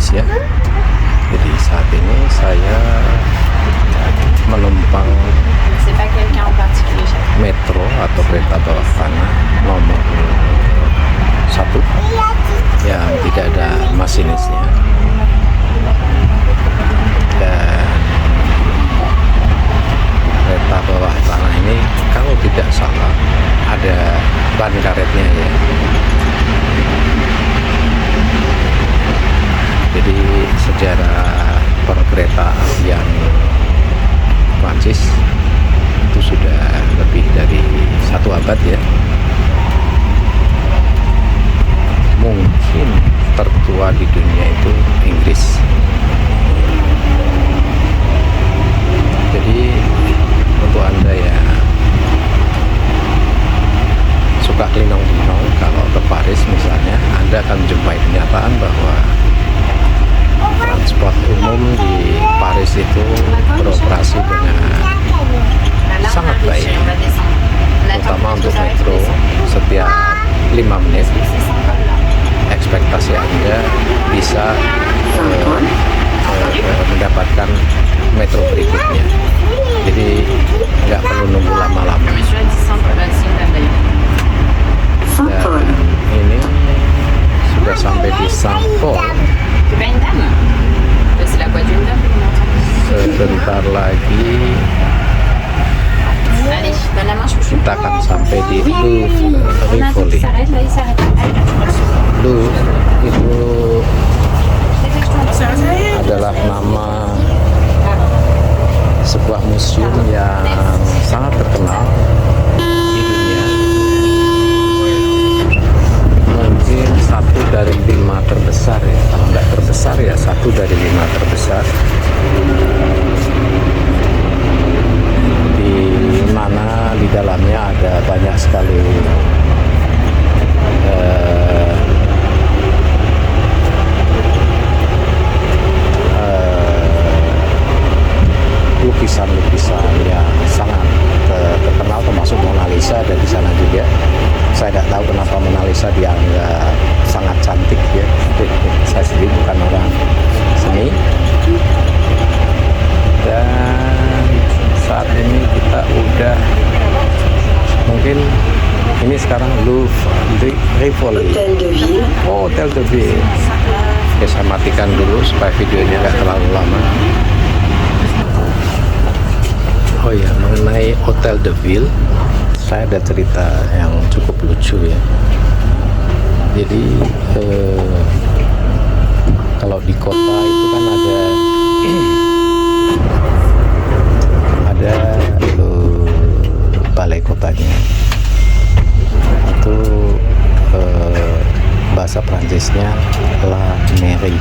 Indonesia. Jadi saat ini saya menumpang metro atau kereta bawah tanah nomor 1 yang tidak ada masinisnya, dan kereta bawah tanah ini kalau tidak salah ada ban karetnya ya. Jadi sejarah perkereta apian Prancis itu sudah lebih dari 1 abad ya. Mungkin tertua di dunia itu Inggris. Jadi untuk Anda ya suka kelinong-kelinong, kalau ke Paris misalnya, Anda akan menjumpai kenyataan bahwa transport umum di Paris itu beroperasi dengan sangat baik, terutama untuk metro. Setiap 5 menit ekspektasi Anda bisa mendapatkan metro berikutnya, jadi nggak perlu nunggu lama-lama. Dan ini sudah sampai di Saint Paul. Sebentar lagi kita akan sampai di Louvre Rivoli. Louvre itu adalah nama sebuah museum yang sangat terkenal di dunia. Mungkin 1 dari 5 terbesar ya, kalau nggak terbesar ya 1 dari 5 terbesar, di mana di dalamnya ada banyak sekali lukisan-lukisan yang sangat terkenal, termasuk Mona Lisa ada di sana juga. Saya tidak tahu kenapa Mona Lisa dianggap sangat cantik ya. Saya sendiri bukan orang seni. Dan saat ini kita udah mungkin ini sekarang Louvre Rivoli. Oh, Hotel de Ville. Oke, saya matikan dulu supaya videonya nggak terlalu lama. Oh ya, mengenai Hotel de Ville, saya ada cerita yang cukup lucu ya. Jadi kalau di kota itu kan ada balai kotanya. Itu bahasa Prancisnya La Mairie,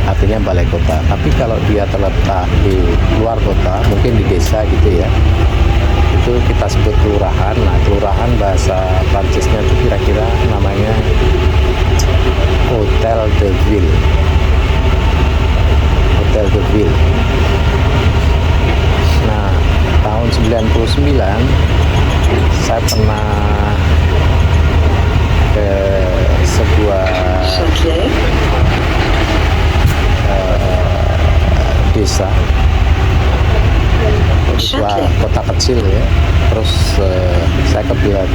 artinya balai kota. Tapi kalau dia terletak di luar kota, mungkin di desa gitu ya, itu kita sebut kelurahan. Nah, kelurahan bahasa Prancisnya itu kira-kira namanya Hotel de Ville. Hotel de Ville. Nah, tahun 99 saya pernah ke sebuah desa, sebuah kota kecil ya. Terus saya kebetulan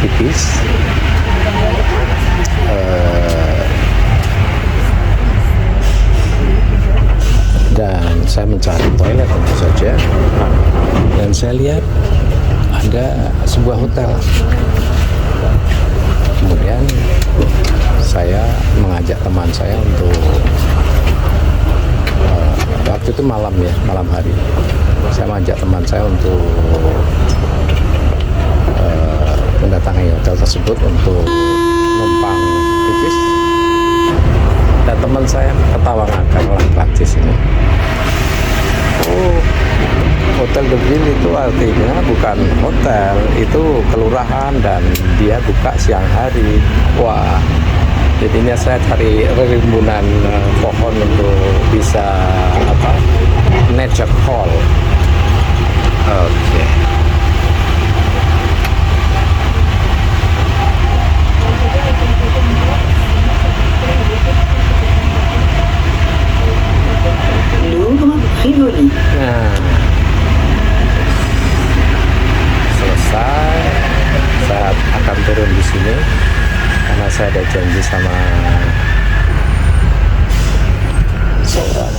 pipis, dan saya mencari toilet tentu saja, dan saya lihat ada sebuah hotel. Kemudian saya mengajak teman saya untuk waktu itu malam ya, malam hari. Saya mengajak teman saya untuk mendatangi hotel tersebut untuk numpang pipis. Dan teman saya ketawa ngakak, orang Prancis ini. Oh, Hotel de Ville itu artinya bukan hotel, itu kelurahan, dan dia buka siang hari. Wah, jadinya saya cari rimbunan pohon untuk bisa nature hall. Oke. sini karena saya ada janji sama seorang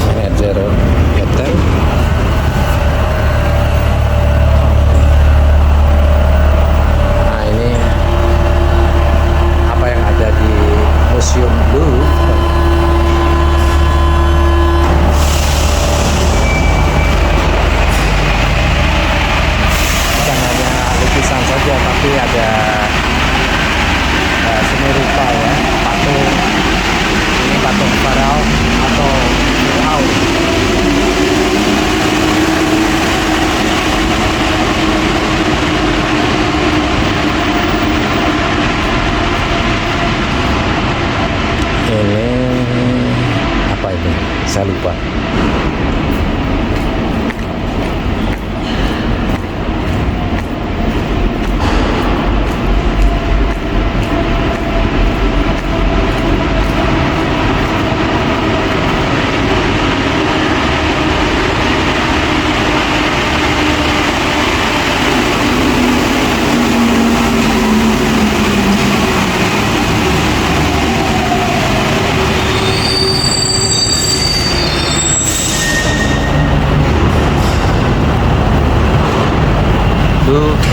manajer hotel. Nah, ini apa yang ada di Museum Louvre. Bukan hanya lukisan saja, tapi ada seni rupa ya, patung. Ini patung Faraon atau Firaun. Ini apa ini? Saya lupa.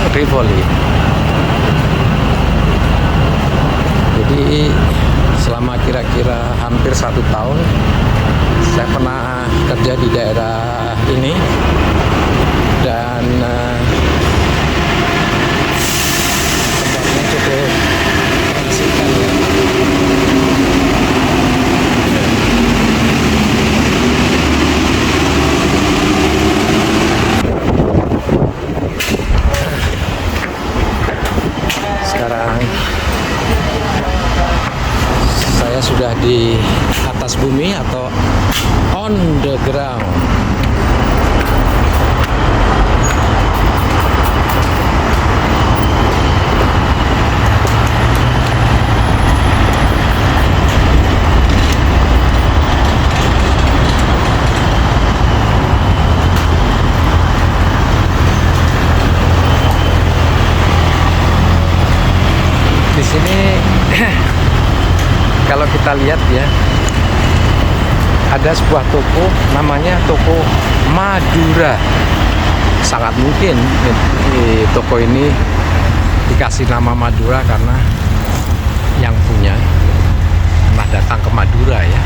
Rivoli. Jadi selama kira-kira hampir 1 tahun saya pernah kerja di daerah ini dan tempatnya cukup mengasihkan ya. Sekarang saya sudah di atas bumi atau on the ground. Di sini kalau kita lihat ya, ada sebuah toko namanya toko Madura. Sangat mungkin di toko ini dikasih nama Madura karena yang punya pernah datang ke Madura ya.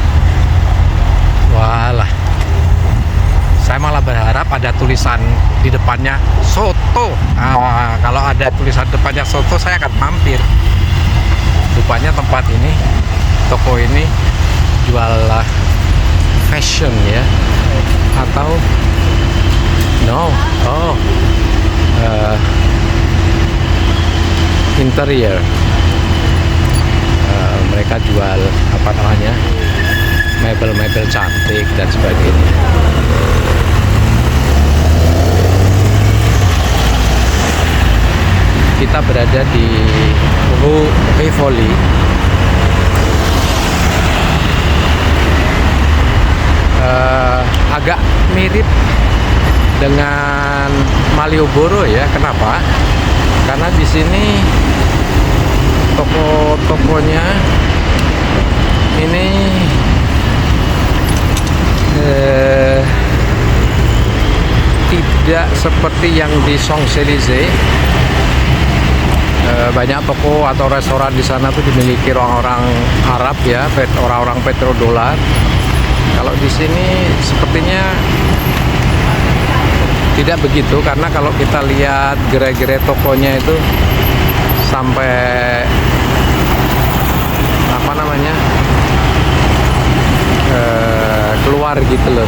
Walah, saya malah berharap ada tulisan di depannya soto. Kalau ada tulisan depannya soto, saya akan mampir. Rupanya tempat ini, toko ini jual fashion ya, atau interior. Mereka jual apa namanya, mebel-mebel cantik dan sebagainya. Kita berada di Rue Rivoli. Agak mirip dengan Malioboro ya. Kenapa? Karena di sini toko-tokonya ini tidak seperti yang di Champs-Élysées. Banyak toko atau restoran di sana tuh dimiliki orang-orang Arab ya, orang-orang petrodolar. Kalau di sini sepertinya tidak begitu, karena kalau kita lihat gerai-gerai tokonya itu sampai apa namanya keluar gitu loh,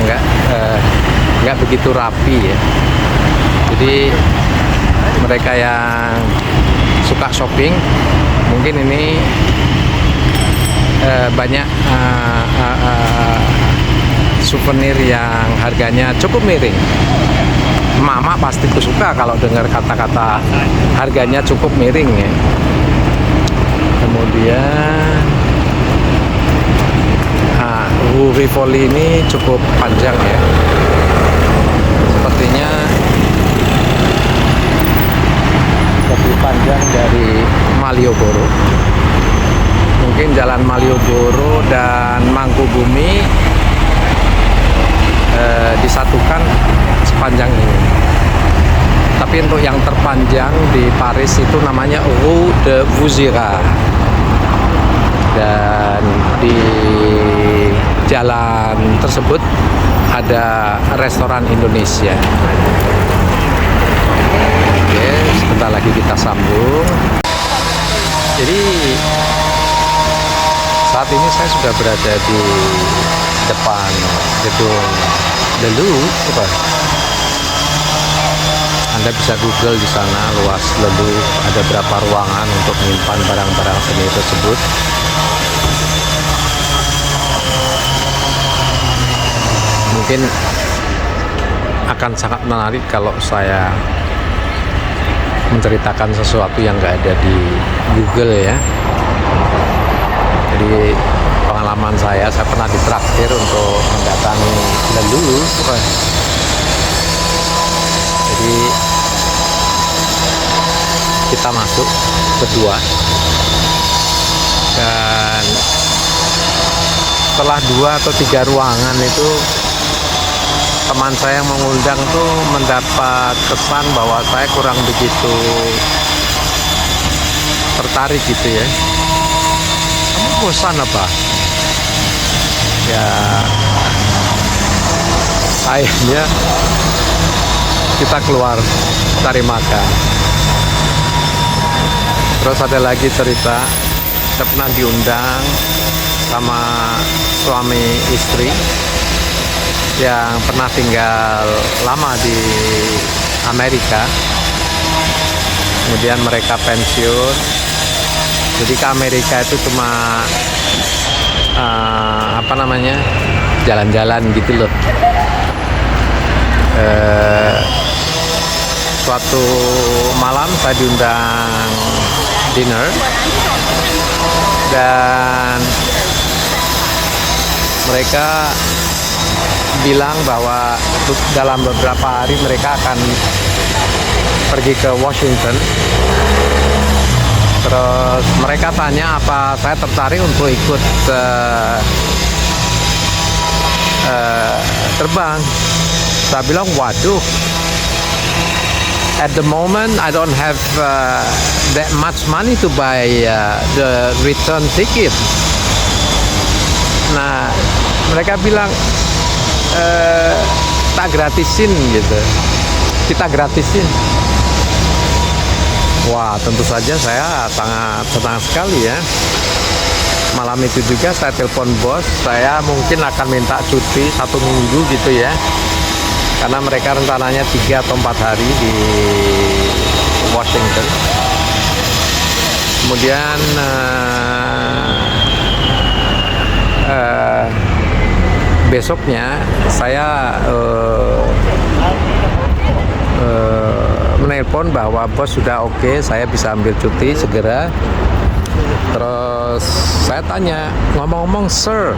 nggak begitu rapi ya. Jadi mereka yang suka shopping mungkin ini banyak souvenir yang harganya cukup miring. Mama pasti suka kalau dengar kata-kata harganya cukup miring ya. Kemudian Rue Rivoli ini cukup panjang ya. Sepertinya lebih panjang Malioboro. Mungkin Jalan Malioboro dan Mangkubumi disatukan sepanjang ini. Tapi untuk yang terpanjang di Paris itu namanya Rue de Vaugirard. Dan di jalan tersebut ada restoran Indonesia. Oke, sebentar lagi kita sambung. Jadi saat ini saya sudah berada di depan gedung The Louvre. Anda bisa Google di sana luas The Louvre, ada berapa ruangan untuk menyimpan barang-barang seni tersebut. Mungkin akan sangat menarik kalau saya menceritakan sesuatu yang nggak ada di Google ya. Jadi pengalaman saya pernah ditraktir untuk mendatangi The Louvre. Jadi kita masuk berdua, dan setelah 2 atau 3 ruangan itu teman saya yang mengundang tuh mendapat kesan bahwa saya kurang begitu tertarik gitu ya. Kamu bosan apa? Ya akhirnya kita keluar cari makan. Terus ada lagi cerita, saya pernah diundang sama suami istri yang pernah tinggal lama di Amerika. Kemudian mereka pensiun, jadi ke Amerika itu cuma jalan-jalan gitu loh. Suatu malam saya diundang dinner, dan mereka bilang bahwa dalam beberapa hari mereka akan pergi ke Washington. Terus mereka tanya apa saya tertarik untuk ikut terbang. Saya bilang, waduh, at the moment I don't have that much money to buy the return ticket. Nah, mereka bilang tak gratisin gitu, kita gratisin. Wah, tentu saja saya sangat senang sekali ya. Malam itu juga saya telepon bos, saya mungkin akan minta cuti 1 minggu gitu ya, karena mereka rencananya 3 atau 4 hari di Washington. Kemudian besoknya saya menelpon bahwa bos sudah oke, saya bisa ambil cuti segera. Terus saya tanya, ngomong-ngomong sir,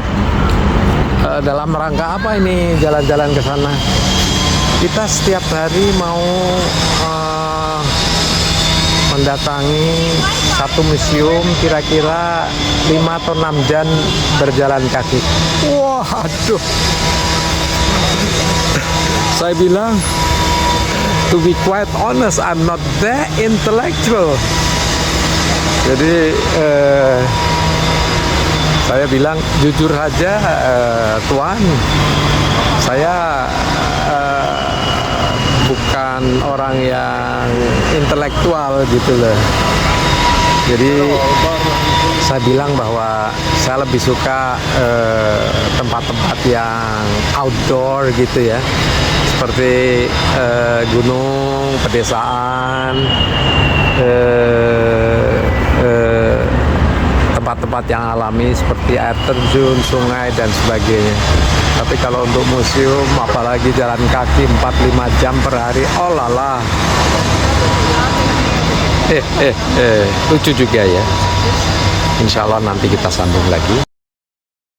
dalam rangka apa ini jalan-jalan ke sana? Kita setiap hari mau mendatangi satu museum, kira-kira 5 atau 6 jam berjalan kaki. Waduh, saya bilang, to be quite honest, I'm not that intellectual. Jadi saya bilang jujur aja, tuan, saya bukan orang yang intelektual gitu loh. Jadi saya bilang bahwa saya lebih suka tempat-tempat yang outdoor gitu ya, seperti gunung, pedesaan, tempat-tempat yang alami seperti air terjun, sungai dan sebagainya. Tapi kalau untuk museum, apalagi jalan kaki 4-5 jam per hari, oh lala. Lucu juga ya. Insya Allah nanti kita sambung lagi.